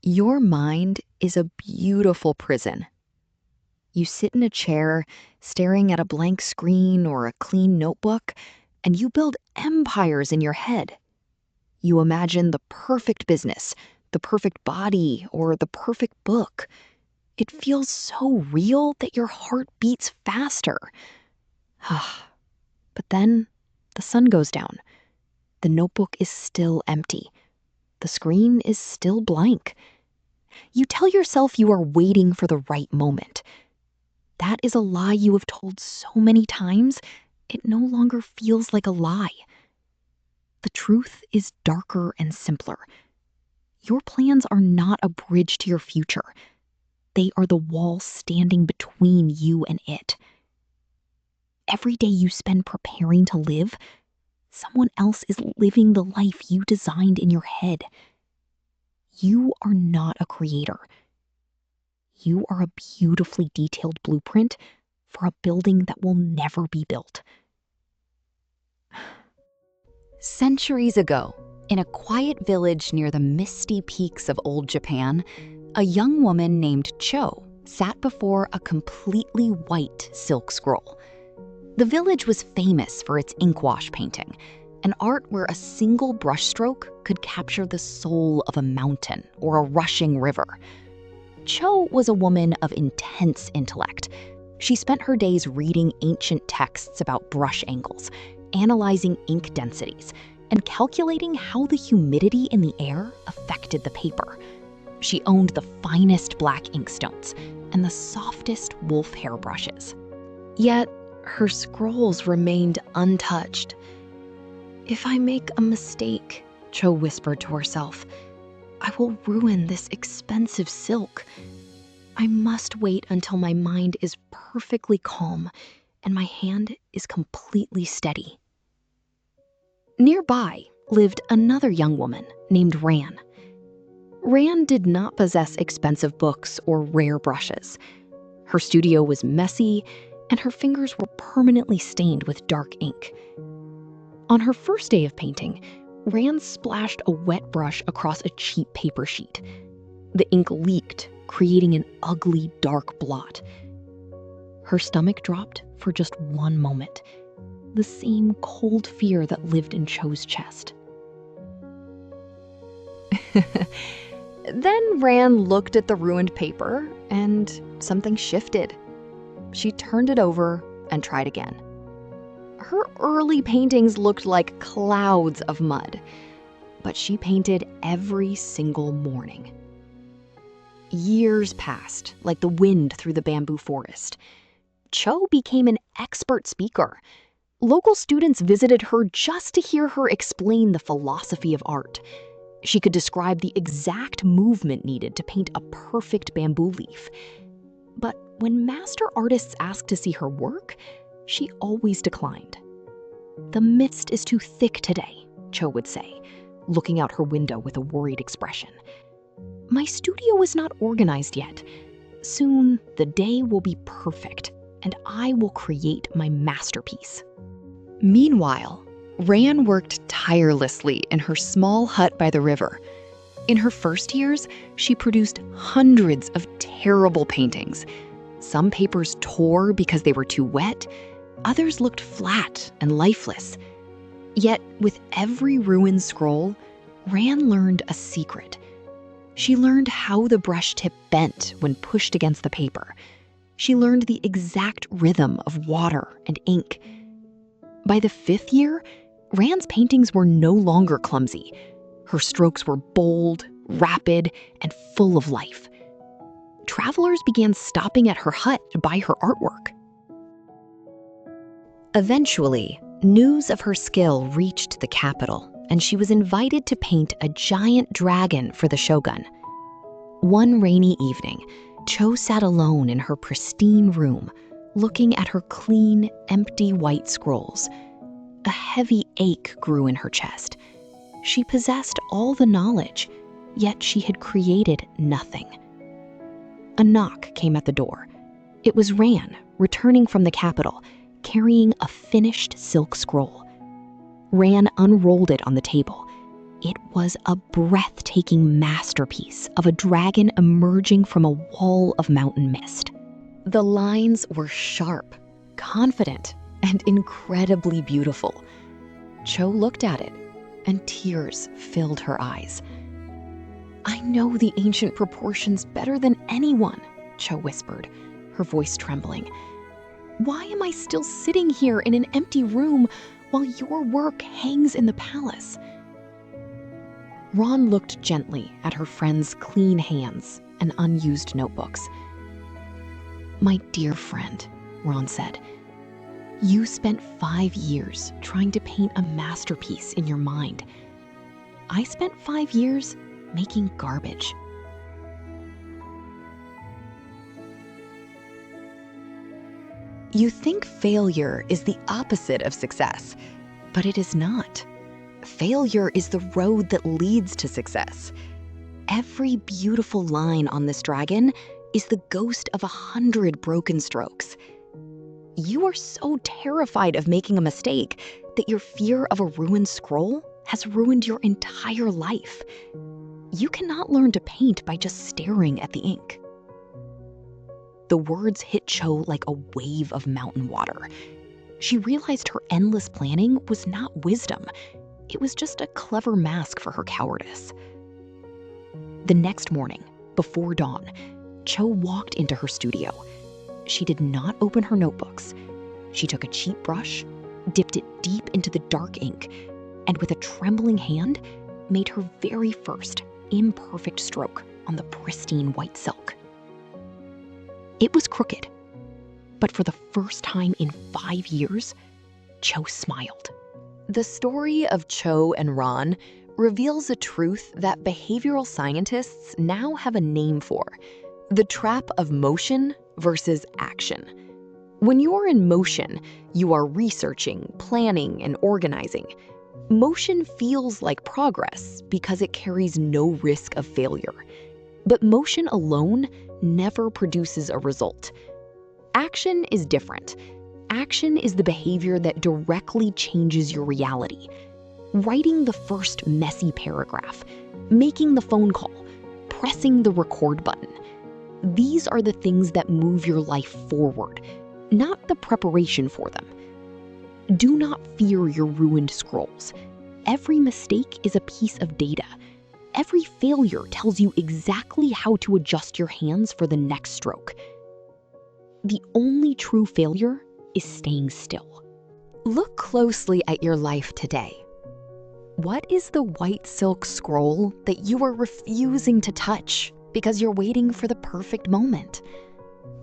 Your mind is a beautiful prison. You sit in a chair, staring at a blank screen or a clean notebook, and you build empires in your head. You imagine the perfect business, the perfect body, or the perfect book. It feels so real that your heart beats faster. But then the sun goes down. The notebook is still empty. The screen is still blank. You tell yourself you are waiting for the right moment. That is a lie you have told so many times, it no longer feels like a lie. The truth is darker and simpler. Your plans are not a bridge to your future. They are the wall standing between you and it. Every day you spend preparing to live, someone else is living the life you designed in your head. You are not a creator. You are a beautifully detailed blueprint for a building that will never be built. Centuries ago, in a quiet village near the misty peaks of old Japan, a young woman named Cho sat before a completely white silk scroll. The village was famous for its inkwash painting, an art where a single brushstroke could capture the soul of a mountain or a rushing river. Cho was a woman of intense intellect. She spent her days reading ancient texts about brush angles, analyzing ink densities, and calculating how the humidity in the air affected the paper. She owned the finest black inkstones and the softest wolf hair brushes. Yet, her scrolls remained untouched. "If I make a mistake," Cho whispered to herself, "I will ruin this expensive silk. I must wait until my mind is perfectly calm and my hand is completely steady." Nearby lived another young woman named Ran. Ran did not possess expensive books or rare brushes. Her studio was messy, and her fingers were permanently stained with dark ink. On her first day of painting, Ran splashed a wet brush across a cheap paper sheet. The ink leaked, creating an ugly, dark blot. Her stomach dropped for just one moment, the same cold fear that lived in Cho's chest. Then Ran looked at the ruined paper, and something shifted. She turned it over and tried again. Her early paintings looked like clouds of mud, but she painted every single morning. Years passed, like the wind through the bamboo forest. Cho became an expert speaker. Local students visited her just to hear her explain the philosophy of art. She could describe the exact movement needed to paint a perfect bamboo leaf. But when master artists asked to see her work, she always declined. "The mist is too thick today," Cho would say, looking out her window with a worried expression. "My studio is not organized yet. Soon, the day will be perfect, and I will create my masterpiece." Meanwhile, Ran worked tirelessly in her small hut by the river. In her first years, she produced hundreds of terrible paintings. Some papers tore because they were too wet, others looked flat and lifeless. Yet, with every ruined scroll, Ran learned a secret. She learned how the brush tip bent when pushed against the paper. She learned the exact rhythm of water and ink. By the 5th year, Ran's paintings were no longer clumsy. Her strokes were bold, rapid, and full of life. Travelers began stopping at her hut to buy her artwork. Eventually, news of her skill reached the capital, and she was invited to paint a giant dragon for the shogun. One rainy evening, Cho sat alone in her pristine room, looking at her clean, empty white scrolls. A heavy ache grew in her chest. She possessed all the knowledge, yet she had created nothing. A knock came at the door. It was Ran, returning from the capital, carrying a finished silk scroll. Ran unrolled it on the table. It was a breathtaking masterpiece of a dragon emerging from a wall of mountain mist. The lines were sharp, confident, and incredibly beautiful. Cho looked at it, and tears filled her eyes. "I know the ancient proportions better than anyone," Cho whispered, her voice trembling. "Why am I still sitting here in an empty room while your work hangs in the palace?" Ron looked gently at her friend's clean hands and unused notebooks. "My dear friend," Ron said, "you spent 5 years trying to paint a masterpiece in your mind. I spent 5 years making garbage." You think failure is the opposite of success, but it is not. Failure is the road that leads to success. Every beautiful line on this dragon is the ghost of 100 broken strokes. You are so terrified of making a mistake that your fear of a ruined scroll has ruined your entire life. You cannot learn to paint by just staring at the ink. The words hit Cho like a wave of mountain water. She realized her endless planning was not wisdom. It was just a clever mask for her cowardice. The next morning, before dawn, Cho walked into her studio. She did not open her notebooks. She took a cheap brush, dipped it deep into the dark ink, and with a trembling hand, made her very first imperfect stroke on the pristine white silk. It was crooked, but for the first time in 5 years, Cho smiled. The story of Cho and Ron reveals a truth that behavioral scientists now have a name for: the trap of motion versus action. When you're in motion, you are researching, planning, and organizing. Motion feels like progress because it carries no risk of failure. But motion alone never produces a result. Action is different. Action is the behavior that directly changes your reality. Writing the first messy paragraph, making the phone call, pressing the record button. These are the things that move your life forward, not the preparation for them. Do not fear your ruined scrolls. Every mistake is a piece of data. Every failure tells you exactly how to adjust your hands for the next stroke. The only true failure is staying still. Look closely at your life today. What is the white silk scroll that you are refusing to touch because you're waiting for the perfect moment?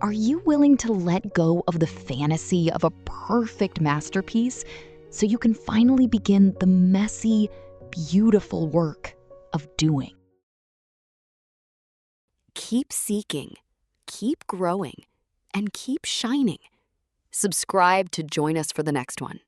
Are you willing to let go of the fantasy of a perfect masterpiece so you can finally begin the messy, beautiful work of doing? Keep seeking, keep growing, and keep shining. Subscribe to join us for the next one.